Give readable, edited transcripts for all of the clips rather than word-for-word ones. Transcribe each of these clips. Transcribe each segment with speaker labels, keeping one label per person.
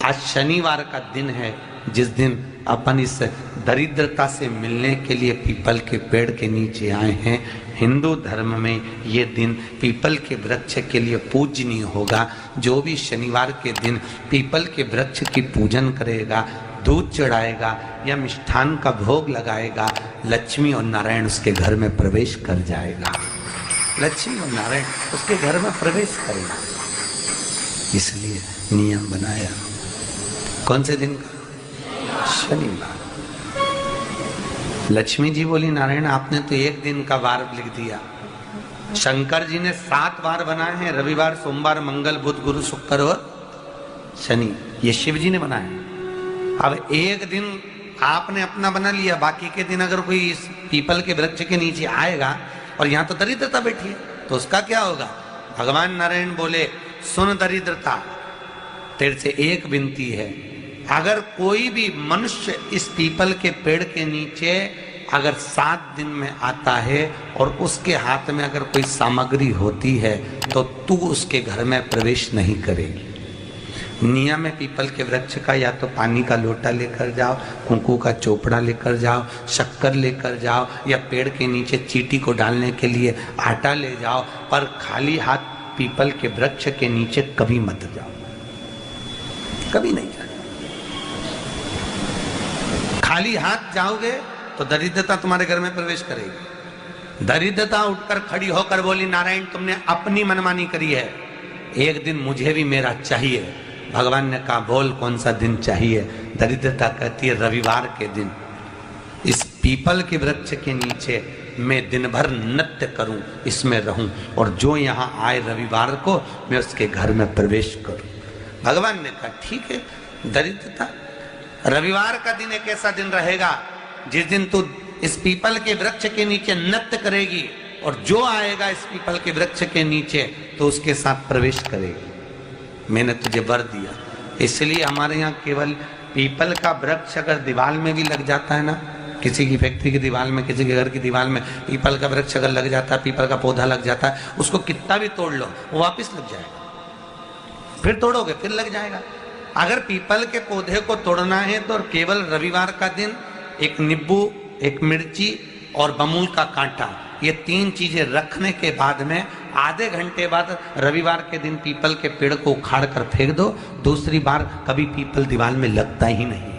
Speaker 1: आज शनिवार का दिन है, जिस दिन अपन इस दरिद्रता से मिलने के लिए पीपल के पेड़ के नीचे आए हैं। हिंदू धर्म में ये दिन पीपल के वृक्ष के लिए पूजनीय होगा। जो भी शनिवार के दिन पीपल के वृक्ष की पूजन करेगा, दूध चढ़ाएगा या मिष्ठान का भोग लगाएगा, लक्ष्मी और नारायण उसके घर में प्रवेश कर जाएगा। लक्ष्मी और नारायण उसके घर में प्रवेश करेगा। इसलिए नियम बनाया। कौन से दिन का? शनिवार। लक्ष्मी जी बोली, नारायण आपने तो एक दिन का वार लिख दिया। शंकर जी ने 7 वार बनाए हैं, रविवार, सोमवार, मंगल, बुध, गुरु, शुक्र और शनि। ये शिव जी ने बनाए। अब एक दिन आपने अपना बना लिया, बाकी के दिन अगर कोई इस पीपल के वृक्ष के नीचे आएगा और यहाँ तो दरिद्रता बैठी है, तो उसका क्या होगा? भगवान नारायण बोले, सुन दरिद्रता, तेरे से एक विनती है, अगर कोई भी मनुष्य इस पीपल के पेड़ के नीचे अगर 7 दिन में आता है और उसके हाथ में अगर कोई सामग्री होती है तो तू उसके घर में प्रवेश नहीं करेगी। नियम है पीपल के वृक्ष का, या तो पानी का लोटा लेकर जाओ, कुंकू का चोपड़ा लेकर जाओ, शक्कर लेकर जाओ, या पेड़ के नीचे चींटी को डालने के लिए आटा ले जाओ, पर खाली हाथ पीपल के वृक्ष के नीचे कभी मत जाओ, कभी नहीं जाओ। खाली हाथ जाओगे तो दरिद्रता तुम्हारे घर में प्रवेश करेगी। दरिद्रता उठकर खड़ी होकर बोली, नारायण तुमने अपनी मनमानी करी है, एक दिन मुझे भी मेरा चाहिए। भगवान ने कहा, बोल कौन सा दिन चाहिए? दरिद्रता कहती है, रविवार के दिन इस पीपल के वृक्ष के नीचे मैं दिन भर नृत्य करूं, इसमें रहूं, और जो यहाँ आए रविवार को मैं उसके घर में प्रवेश करूं। भगवान ने कहा, ठीक है दरिद्रता, रविवार का दिन एक ऐसा दिन रहेगा जिस दिन तू इस पीपल के वृक्ष के नीचे नृत्य करेगी, और जो आएगा इस पीपल के वृक्ष के नीचे तो उसके साथ प्रवेश करेगी। मैंने तुझे वर दिया। इसलिए हमारे यहाँ केवल पीपल का वृक्ष अगर दीवार में भी लग जाता है ना, किसी की फैक्ट्री की दीवार में, किसी के घर की दीवार में पीपल का वृक्ष अगर लग जाता है, पीपल का पौधा लग जाता है, उसको कितना भी तोड़ लो वो वापस लग जाएगा। फिर तोड़ोगे फिर लग जाएगा। अगर पीपल के पौधे को तोड़ना है तो केवल रविवार का दिन एक नींबू, एक मिर्ची और बमूल का कांटा, ये 3 चीजें रखने के बाद में आधे घंटे बाद रविवार के दिन पीपल के पेड़ को उखाड़ कर फेंक दो। दूसरी बार कभी पीपल दीवार में लगता ही नहीं,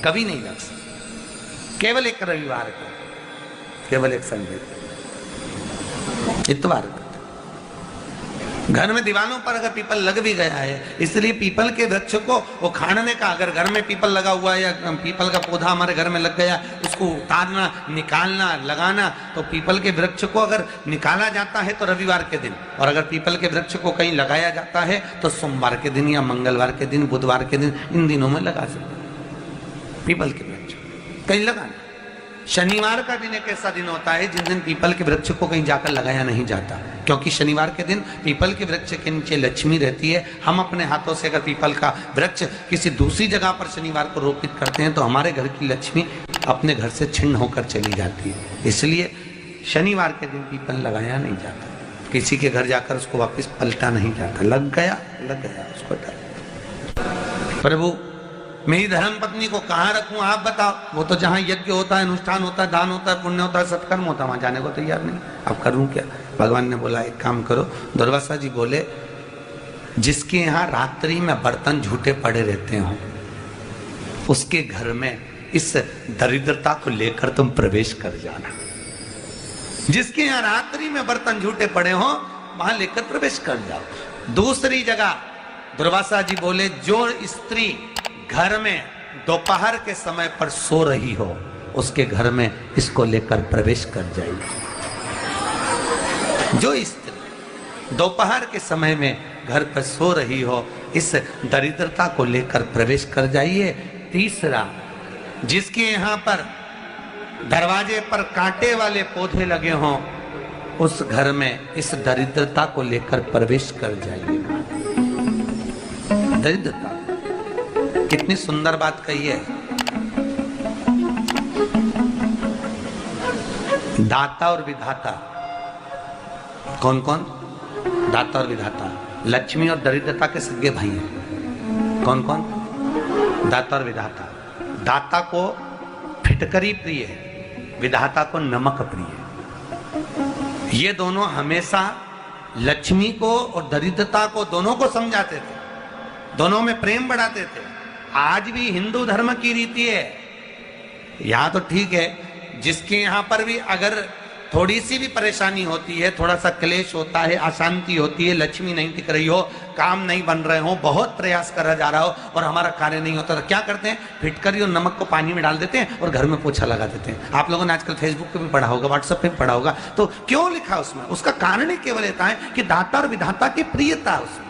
Speaker 1: कभी नहीं लग सकता। केवल एक रविवार का, केवल एक संडे, इतवार का। घर में दीवारों पर अगर पीपल लग भी गया है, इसलिए पीपल के वृक्ष को उखाड़ने का, अगर घर में पीपल लगा हुआ है या पीपल का पौधा हमारे घर में लग गया, उसको उतारना, निकालना, लगाना, तो पीपल के वृक्ष को अगर निकाला जाता है तो रविवार के दिन, और अगर पीपल के वृक्ष को कहीं लगाया जाता है तो सोमवार के दिन या मंगलवार के दिन, बुधवार के दिन, इन दिनों में लगा सकते हैं पीपल के वृक्ष कहीं लगाना। शनिवार का दिन एक ऐसा दिन होता है जिस दिन पीपल के वृक्ष को कहीं जाकर लगाया नहीं जाता, क्योंकि शनिवार के दिन पीपल के वृक्ष के नीचे लक्ष्मी रहती है। हम अपने हाथों से अगर पीपल का वृक्ष किसी दूसरी जगह पर शनिवार को रोपित करते हैं तो हमारे घर की लक्ष्मी अपने घर से छिन्न होकर चली जाती है। इसलिए शनिवार के दिन पीपल लगाया नहीं जाता, किसी के घर जाकर उसको वापस पलटा नहीं जाता। लग गया उसको डाल। प्रभु मेरी धर्म पत्नी को कहाँ रखूं आप बताओ? वो तो जहाँ यज्ञ होता है, अनुष्ठान होता है, दान होता है, पुण्य होता है, सत्कर्म होता है, वहां जाने को तैयार नहीं। अब करूं क्या? भगवान ने बोला एक काम करो। दुर्वासा जी बोले, जिसके यहाँ रात्रि में बर्तन झूठे पड़े रहते हो उसके घर में इस दरिद्रता को लेकर तुम प्रवेश कर जाना। जिसके यहाँ रात्रि में बर्तन झूठे पड़े हो वहां लेकर प्रवेश कर जाओ। दूसरी जगह दुर्वासा जी बोले, जो स्त्री घर में दोपहर के समय पर सो रही हो उसके घर में इसको लेकर प्रवेश कर जाइए। जो स्त्री दोपहर के समय में घर पर सो रही हो, इस दरिद्रता को लेकर प्रवेश कर जाइए। तीसरा, जिसके यहाँ पर दरवाजे पर कांटे वाले पौधे लगे हों उस घर में इस दरिद्रता को लेकर प्रवेश कर जाइए। दरिद्रता, कितनी सुंदर बात कही है। दाता और विधाता, कौन कौन? दाता और विधाता, लक्ष्मी और दरिद्रता के सगे भाई हैं। कौन कौन? दाता और विधाता। दाता को फिटकरी प्रिय है, विधाता को नमक प्रिय है। ये दोनों हमेशा लक्ष्मी को और दरिद्रता को दोनों को समझाते थे, दोनों में प्रेम बढ़ाते थे। आज भी हिंदू धर्म की रीति है, यहाँ तो ठीक है, जिसके यहाँ पर भी अगर थोड़ी सी भी परेशानी होती है, थोड़ा सा क्लेश होता है, अशांति होती है, लक्ष्मी नहीं टिक रही हो, काम नहीं बन रहे हो, बहुत प्रयास करा जा रहा हो और हमारा कार्य नहीं होता, तो क्या करते हैं? फिटकरी और नमक को पानी में डाल देते हैं और घर में पोछा लगा देते हैं। आप लोगों ने आजकल फेसबुक पे भी पढ़ा होगा, व्हाट्सएप पे भी पढ़ा होगा। तो क्यों लिखा उसमें? उसका कारण ही केवल इतना है कि दाता और विधाता की प्रियता उसमें।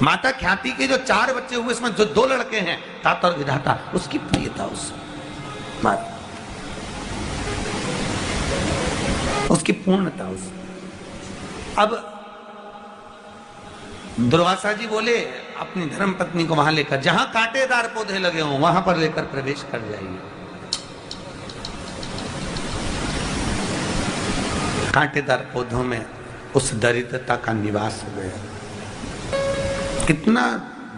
Speaker 1: माता ख्याति के जो 4 बच्चे हुए, इसमें जो 2 लड़के हैं, दाता और विधाता, उसकी प्रियता उसमें, उसकी पूर्णता उसमें। अब दुर्वासा जी बोले अपनी धर्म पत्नी को वहां लेकर, जहां कांटेदार पौधे लगे हों वहां पर लेकर प्रवेश कर जाइए। कांटेदार पौधों में उस दरिद्रता का निवास हो गया। कितना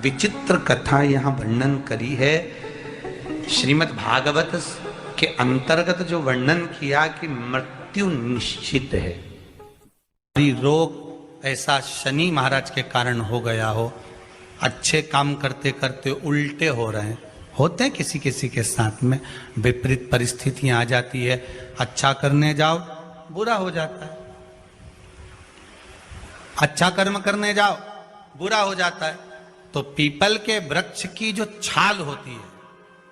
Speaker 1: विचित्र कथा यहां वर्णन करी है। श्रीमद् भागवत के अंतर्गत जो वर्णन किया कि मृत्यु निश्चित है, रोग ऐसा शनि महाराज के कारण हो गया हो, अच्छे काम करते करते उल्टे हो रहे हैं, होते हैं किसी किसी के साथ में, विपरीत परिस्थितियां आ जाती है, अच्छा करने जाओ बुरा हो जाता है, अच्छा कर्म करने जाओ बुरा हो जाता है। तो पीपल के वृक्ष की जो छाल होती है,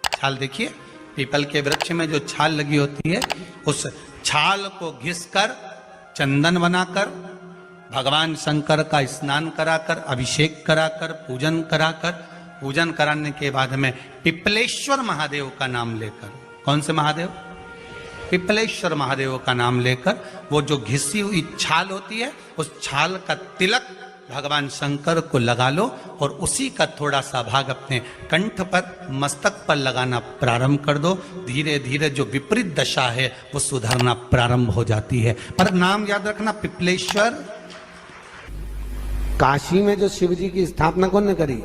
Speaker 1: छाल देखिए, पीपल के वृक्ष में जो छाल लगी होती है, उस छाल को घिसकर चंदन बनाकर भगवान शंकर का स्नान कराकर, अभिषेक कराकर, पूजन कराकर, पूजन कराने के बाद में पिपलेश्वर महादेव का नाम लेकर, कौन से महादेव? पिपलेश्वर महादेव का नाम लेकर वो जो घिसी हुई छाल होती है, उस छाल का तिलक भगवान शंकर को लगा लो और उसी का थोड़ा सा भाग अपने कंठ पर, मस्तक पर लगाना प्रारंभ कर दो। धीरे धीरे जो विपरीत दशा है वो सुधरना प्रारंभ हो जाती है। पर नाम याद रखना, पिपलेश्वर। काशी में जो शिव जी की स्थापना कौन ने करी?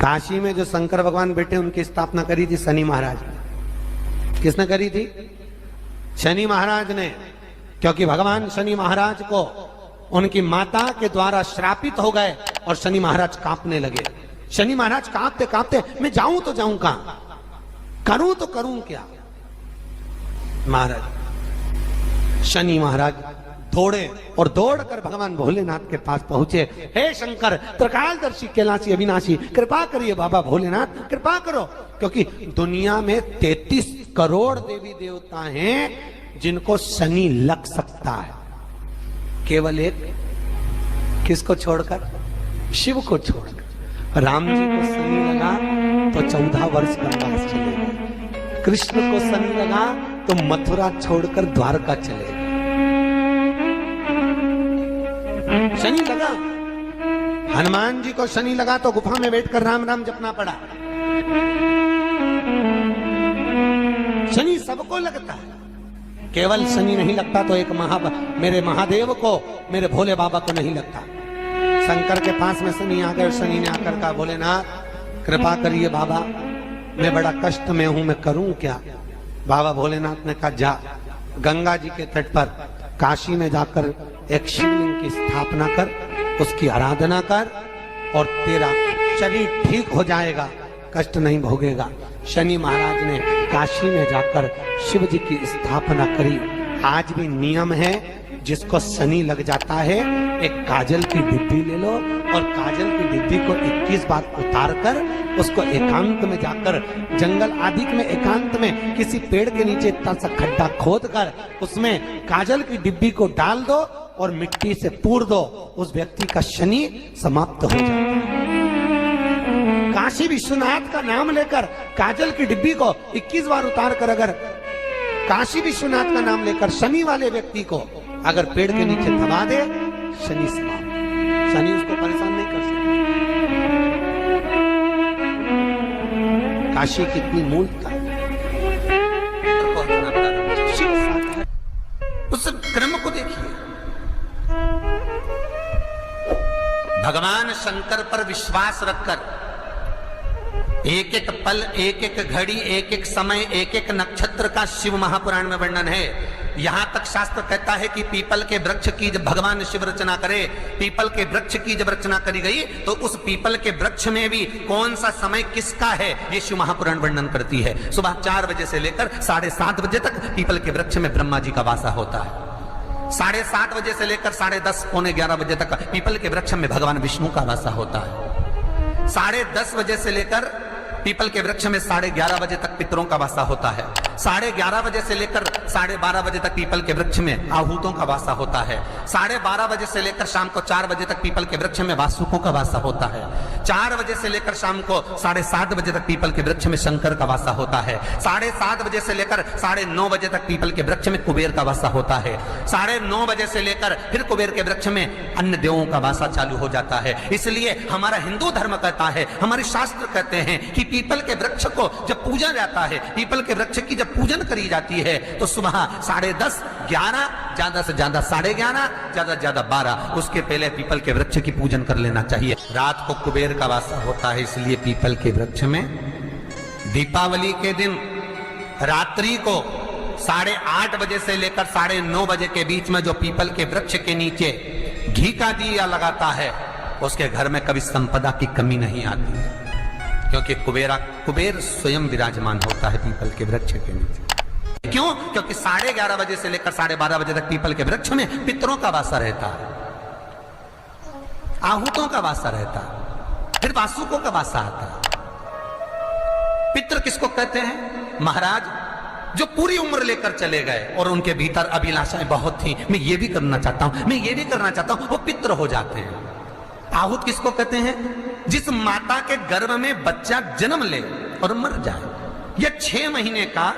Speaker 1: काशी में जो शंकर भगवान बैठे उनकी स्थापना करी थी शनि महाराज ने। किसने करी थी? शनि महाराज ने। क्योंकि भगवान शनि महाराज को उनकी माता के द्वारा श्रापित हो गए और शनि महाराज कांपने लगे। शनि महाराज कांपते कांपते, मैं जाऊं तो जाऊं कहां, करूं तो करूं क्या? महाराज, शनि महाराज दौड़े और दौड़कर भगवान भोलेनाथ के पास पहुंचे। हे शंकर, त्रिकालदर्शी, कैलाशी, अविनाशी, कृपा करिए बाबा भोलेनाथ, कृपा करो। क्योंकि दुनिया में 33 करोड़ देवी देवता हैं जिनको शनि लग सकता है, केवल एक, किसको छोड़कर? शिव को छोड़कर। राम जी को शनि लगा तो 14 वर्ष वनवास चले गए। कृष्ण को शनि लगा तो मथुरा छोड़कर द्वारका चले गए। शनि लगा। हनुमान जी को शनि लगा तो गुफा में बैठकर राम राम जपना पड़ा। शनि सबको लगता है, केवल शनि नहीं लगता तो एक मेरे महादेव को, मेरे भोले बाबा को नहीं लगता। शंकर के पास में शनि आ गए। शनि ने आकर कहा, भोलेनाथ कृपा करिए बाबा, मैं बड़ा कष्ट में हूं, मैं करूं क्या? बाबा भोलेनाथ ने कहा, जा गंगा जी के तट पर काशी में जाकर एक शिवलिंग की स्थापना कर, उसकी आराधना कर और तेरा शरीर ठीक हो जाएगा, कष्ट नहीं भोगेगा। शनि महाराज ने काशी में जाकर शिव जी की स्थापना करी। आज भी नियम है, जिसको शनि लग जाता है एक काजल की डिब्बी ले लो और काजल की डिब्बी को 21 बार उतार कर उसको एकांत में जाकर, जंगल आदि में एकांत में किसी पेड़ के नीचे इतना सा खड्डा खोद कर उसमें काजल की डिब्बी को डाल दो और मिट्टी से पूर दो, उस व्यक्ति का शनि समाप्त हो जाता है। काशी विश्वनाथ का नाम लेकर काजल की डिब्बी को 21 बार उतार कर अगर काशी विश्वनाथ का नाम लेकर शनि वाले व्यक्ति को अगर पेड़ के नीचे दबा दे, शनि समाप्त, शनि उसको परेशान नहीं कर सकता। काशी कितनी मूलता है, उस क्रम को देखिए। भगवान शंकर पर विश्वास रखकर एक एक पल, एक एक घड़ी, एक एक समय, एक एक नक्षत्र का शिव महापुराण में वर्णन है। यहां तक शास्त्र कहता है कि पीपल के वृक्ष की जब भगवान शिव रचना करे, पीपल के वृक्ष की जब रचना करी गई तो उस पीपल के वृक्ष में भी कौन सा समय किसका है ये शिव महापुराण वर्णन करती है। सुबह 4 बजे से लेकर 7:30 बजे तक पीपल के वृक्ष में ब्रह्मा जी का वासा होता है। 7:30 बजे से लेकर 10:30 पौने 11 बजे तक पीपल के वृक्ष में भगवान विष्णु का वासा होता है। 10:30 बजे से लेकर पीपल के वृक्ष में 11:30 बजे तक पितरों का वासा होता है। 11:30 बजे से लेकर 12:30 बजे तक पीपल के वृक्ष में आहूतों का वासा होता है। 12:30 बजे से लेकर शाम को 4 बजे तक पीपल के वृक्ष में वासुकों का वासा होता है। 4 बजे से लेकर शाम को 7:30 बजे तक पीपल के वृक्ष में शंकर का वासा होता है। 7:30 बजे से लेकर 9:30 बजे तक पीपल के वृक्ष में कुबेर का वासा होता है। 9:30 बजे से लेकर फिर कुबेर के वृक्ष में अन्य देवों का वासा चालू हो जाता है। इसलिए हमारा हिंदू धर्म कहता है, हमारे शास्त्र कहते हैं कि पीपल के वृक्ष को जब पूजा जाता है, पीपल के वृक्ष की जब पूजन करी जाती है तो सुबह 10:30, 11, ज्यादा से ज्यादा 11:30, ज्यादा से ज्यादा 12, उसके पहले पीपल के वृक्ष की पूजन कर लेना चाहिए। रात को कुबेर का वासा होता है, इसलिए पीपल के वृक्ष में दीपावली के दिन रात्रि को 8:30 बजे से लेकर 9:30 बजे के बीच में जो पीपल के वृक्ष के नीचे घी का दिया लगाता है उसके घर में कभी संपदा की कमी नहीं आती है, क्योंकि कुबेर स्वयं विराजमान होता है पीपल के वृक्ष के नीचे। क्यों? क्योंकि 11:30 बजे से लेकर 12:30 बजे तक पीपल के वृक्ष में पितरों का वासा रहता है, आहूतों का वासा रहता है, फिर वासुकों का वासा आता है। पितृ किसको कहते हैं? महाराज जो पूरी उम्र लेकर चले गए और उनके भीतर अभिलाषाएं बहुत थी, मैं ये भी करना चाहता हूं, मैं ये भी करना चाहता हूं, वो पितृ हो जाते हैं। आहूत किसको कहते हैं? जिस माता के गर्भ में बच्चा जन्म ले और मर जाए, या 6 महीने का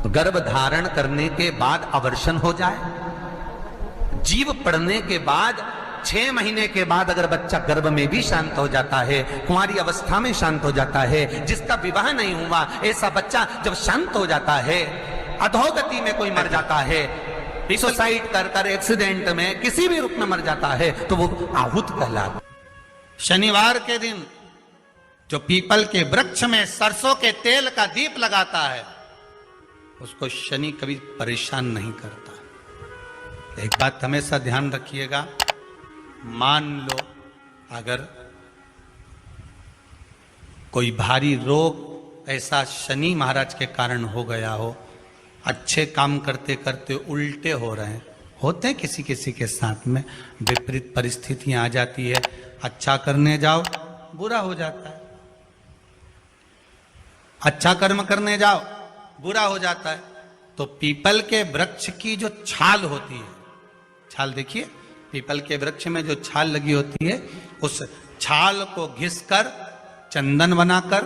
Speaker 1: गर्भ धारण करने के बाद अवर्षण हो जाए, जीव पड़ने के बाद 6 महीने के बाद अगर बच्चा गर्भ में भी शांत हो जाता है, कुंवारी अवस्था में शांत हो जाता है, जिसका विवाह नहीं हुआ ऐसा बच्चा जब शांत हो जाता है, अधोगति में कोई मर जाता है, सुसाइड कर एक्सीडेंट में किसी भी रूप में मर जाता है तो वो आहूत कहलाता। शनिवार के दिन जो पीपल के वृक्ष में सरसों के तेल का दीप लगाता है उसको शनि कभी परेशान नहीं करता। एक बात हमेशा ध्यान रखिएगा, मान लो अगर कोई भारी रोग ऐसा शनि महाराज के कारण हो गया हो, अच्छे काम करते करते उल्टे हो रहे हैं, होते हैं किसी किसी के साथ में, विपरीत परिस्थितियां आ जाती है, अच्छा करने जाओ बुरा हो जाता है, अच्छा कर्म करने जाओ बुरा हो जाता है। तो पीपल के वृक्ष की जो छाल होती है, छाल देखिए, पीपल के वृक्ष में जो छाल लगी होती है, उस छाल को घिसकर चंदन बनाकर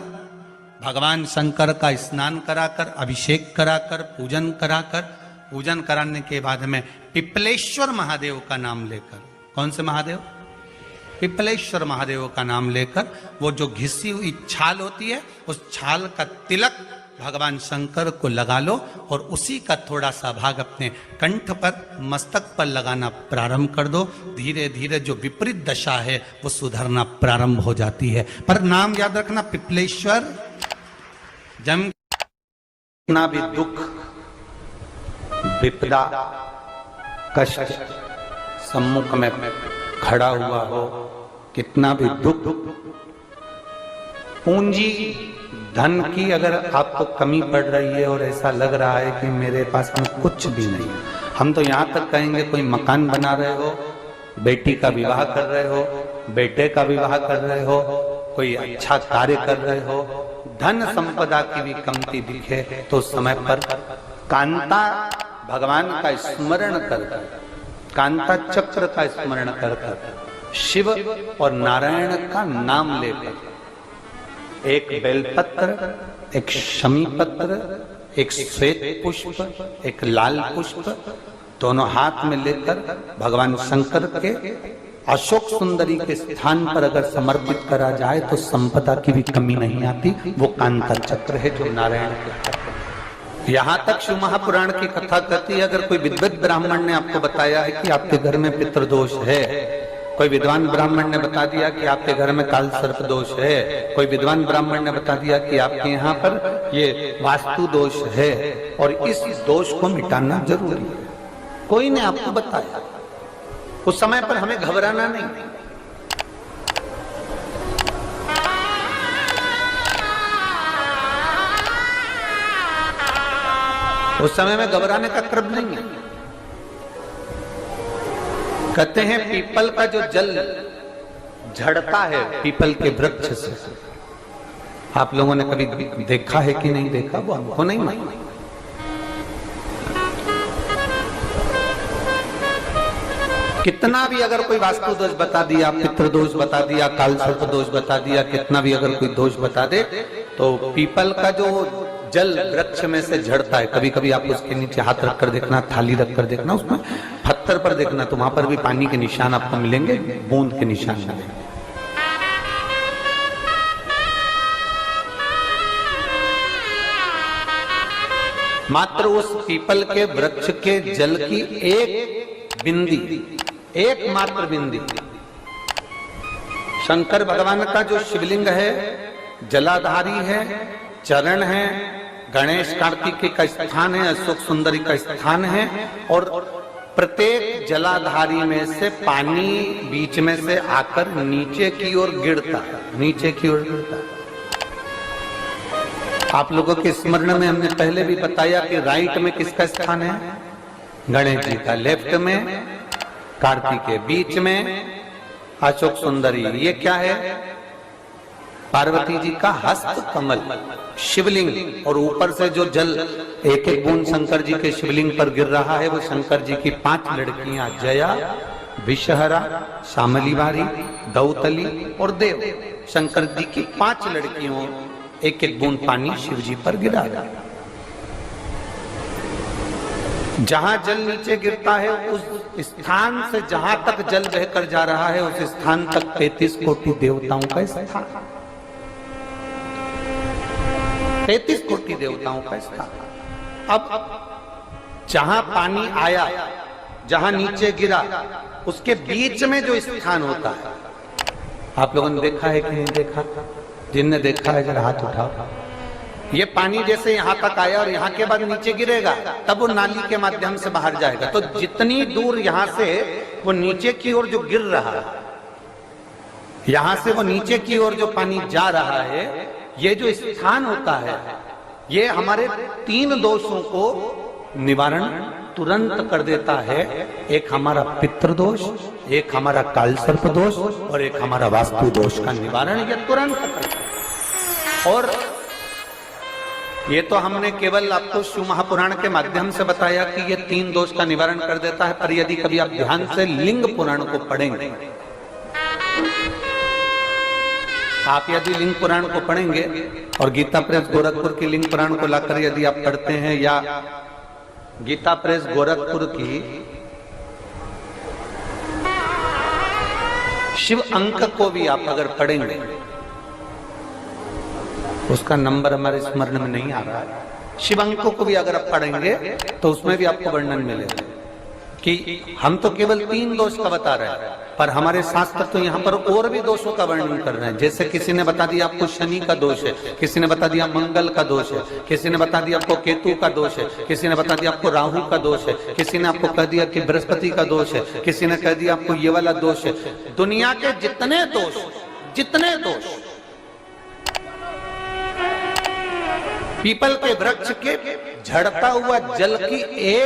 Speaker 1: भगवान शंकर का स्नान कराकर, अभिषेक कराकर, पूजन कराने के बाद में पिपलेश्वर महादेव का नाम लेकर, कौन से महादेव? पिपलेश्वर महादेव का नाम लेकर वो जो घिसी हुई छाल होती है उस छाल का तिलक भगवान शंकर को लगा लो और उसी का थोड़ा सा भाग अपने कंठ पर, मस्तक पर लगाना प्रारंभ कर दो। धीरे धीरे जो विपरीत दशा है वो सुधरना प्रारंभ हो जाती है। पर नाम याद रखना, पिपलेश्वर। जम कितना भी दुख, विपदा, कष्ट सम्मुख में खड़ा हुआ हो, कितना भी दुख, पूंजी धन की अगर आपको कमी पड़ रही है और ऐसा लग रहा है कि मेरे पास में कुछ भी नहीं, हम तो यहाँ तक कहेंगे कोई मकान बना रहे हो, बेटी का विवाह कर रहे हो, बेटे का विवाह कर रहे हो, कोई अच्छा कार्य कर रहे हो, धन संपदा की भी कमती दिखे तो समय पर कांता भगवान का स्मरण कर, कांता चक्र का स्मरण कर, शिव और नारायण का नाम लेकर, एक बेलपत्र, एक शमी पत्र, एक श्वेत पुष्प, एक लाल पुष्प, दोनों हाथ में लेकर भगवान शंकर के अशोक सुंदरी के स्थान पर अगर समर्पित करा जाए तो संपदा की भी कमी नहीं आती। वो कांता चक्र है जो नारायण के। यहां तक शिव महापुराण की कथा कहती है, अगर कोई विद्वत ब्राह्मण ने आपको बताया है कि आपके घर में पितृदोष है, कोई विद्वान ब्राह्मण ने बता दिया कि आपके घर में काल सर्प दोष है, कोई विद्वान ब्राह्मण ने बता दिया कि आपके यहाँ पर ये वास्तु दोष है और इस दोष को मिटाना जरूरी है। कोई ने आपको बताया, उस समय पर हमें घबराना नहीं। उस समय में घबराने का क्रम नहीं है। कहते हैं पीपल का जो जल झड़ता है पीपल के वृक्ष से, आप लोगों ने कभी देखा है कि नहीं देखा, वो हमको नहीं मालूम। कितना भी अगर कोई वास्तु दोष बता दिया, पितृ दोष बता दिया, काल सर्प दोष बता दिया, कितना भी अगर कोई दोष बता दे, तो पीपल का जो जल वृक्ष में से झड़ता है, कभी कभी आप उसके नीचे हाथ रखकर देखना, थाली रखकर देखना, उसमें पत्थर पर देखना, तो वहां पर भी पानी के निशान आपको मिलेंगे, बूंद के निशान मिलेंगे। मात्र उस पीपल के वृक्ष के जल की एक बिंदी, एकमात्र बिंदी, शंकर भगवान का जो शिवलिंग है, जलाधारी है, चरण है, गणेश कार्तिकेय का स्थान है, अशोक सुंदरी का स्थान है, और प्रत्येक जलाधारी में से पानी बीच में से आकर नीचे की ओर गिरता है, नीचे की ओर गिरता है। आप लोगों के स्मरण में हमने पहले भी बताया कि राइट में किसका स्थान है, गणेश जी का, लेफ्ट में कार्तिकेय, बीच में अशोक सुंदरी, ये क्या है, पार्वती जी का हस्त कमल शिवलिंग, और ऊपर से जो जल एक एक बूंद शंकर जी के शिवलिंग पर गिर रहा है, वो शंकर जी की 5 लड़कियां, जया, विषहरा, शामलीवारी, दौतली और देव, शंकर जी की 5 लड़कियों, एक एक बूंद पानी शिव जी पर गिरा रहा है। जहां जल नीचे गिरता है उस स्थान से जहां तक जल बहकर जा रहा है, उस स्थान तक 33 कोटि देवताओं का स्थान, 33 कोटि देवताओं का स्थान। अब जहां पानी आया, जहां नीचे गिरा, उसके बीच में जो स्थान होता है, आप लोगों ने देखा है कि नहीं देखा? जिनने देखा है जरा हाथ उठाओ। ये पानी जैसे यहां तक आया और यहां के बाद नीचे गिरेगा, तब वो नाली के माध्यम से बाहर जाएगा। तो जितनी दूर यहां से वो नीचे की ओर जो गिर रहा है, यहां से वो नीचे की ओर जो पानी जा रहा है, ये जो स्थान होता है, ये हमारे 3 दोषों को निवारण तुरंत कर देता है। एक हमारा पितृदोष, एक हमारा काल सर्प दोष और एक हमारा वास्तु दोष का निवारण ये तुरंत करता है। और ये तो हमने केवल आपको शिव महापुराण के माध्यम से बताया कि ये 3 दोष का निवारण कर देता है, पर यदि कभी आप ध्यान से लिंग पुराण को पढ़ेंगे, आप यदि लिंग पुराण को पढ़ेंगे और गीता प्रेस गोरखपुर की लिंग पुराण को लाकर यदि आप पढ़ते हैं, या गीता प्रेस गोरखपुर की शिव अंक को भी आप अगर पढ़ेंगे, उसका नंबर हमारे स्मरण में नहीं आ रहा है, शिव अंकों को भी अगर आप पढ़ेंगे तो उसमें भी आपको वर्णन मिलेगा कि हम तो केवल 3 दोष का बता रहे हैं, पर हमारे शास्त्र तो यहाँ पर और भी दोषों का वर्णन कर रहे हैं। जैसे किसी ने बता दिया आपको शनि का दोष है, किसी ने बता दिया मंगल का दोष है, किसी ने बता दिया आपको केतु का दोष है, किसी ने बता दिया आपको राहु का दोष है, किसी ने आपको कह दिया कि बृहस्पति का दोष है, किसी ने कह दिया आपको ये वाला दोष है। दुनिया के जितने दोष पीपल के वृक्ष के झड़ता हुआ जल की एक